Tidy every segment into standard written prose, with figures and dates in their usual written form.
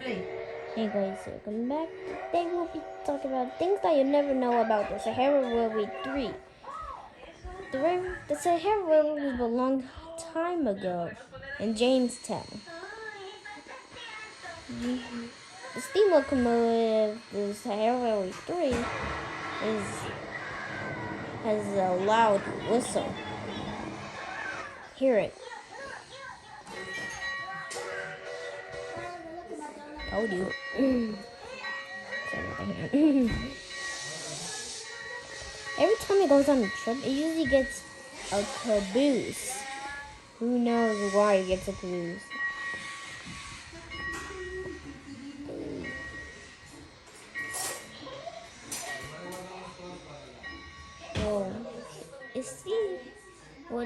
Hey guys, welcome back. Today we'll be talking about things that you never know about the Sahara Railway 3. The Sahara Railway was a long time ago in Jamestown. The steam locomotive, the Sahara Railway 3, has a loud whistle. Hear it. Told you. Every time it goes on a trip, it usually gets a caboose. Who knows why it gets a caboose?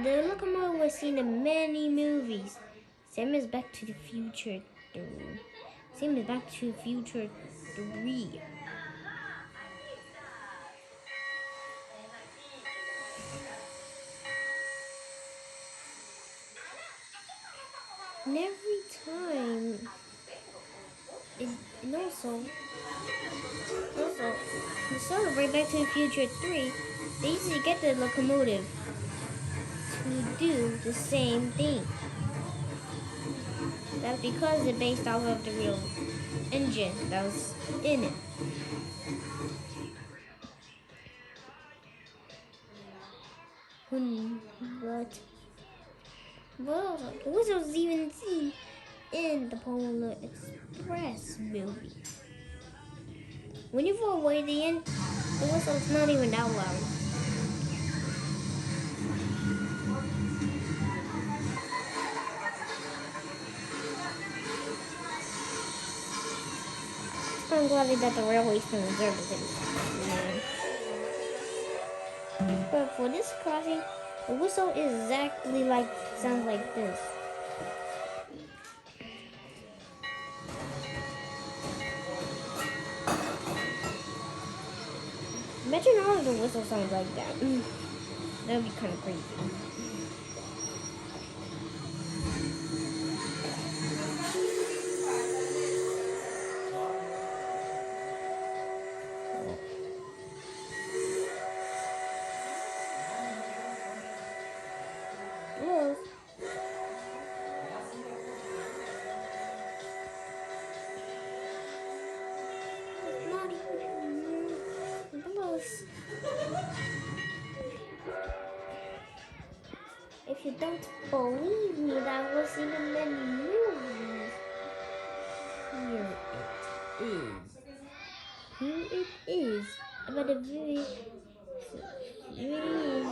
The locomotive was seen in many movies. Same as Back to the Future 3. Same as Back to the Future 3. And every time, and also, the sort of right Back to the Future 3, they usually get the locomotive to do the same thing. That's because it's based off of the real engine that was in it. But the whistle was even seen in the Polar Express movie. When you fall away the end, the whistle's not even that loud. I'm glad that the railway can observe it. But for this crossing, the whistle is exactly sounds like this. Imagine all of the whistle sounds like that. That would be kind of crazy. If you don't believe me that was in the many movies, here it is. Here it is. About a very here it is.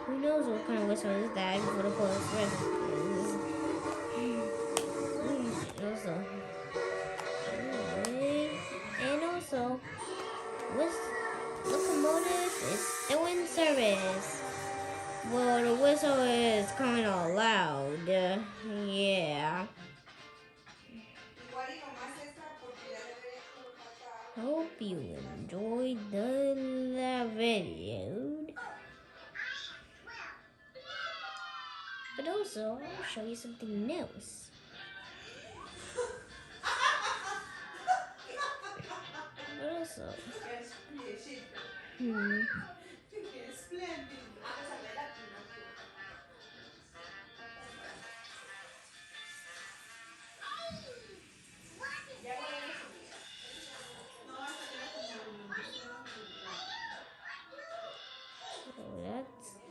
Who knows what kind of whistle is that for the Polar Express? Also, locomotive is still in service. Well, the whistle is kind of loud. Yeah. Hope you enjoyed the video. But also, I'll show you something else. But also, that's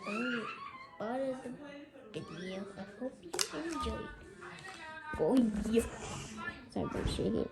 only part of the video. I hope you enjoyed. boy. Sorry about shit here.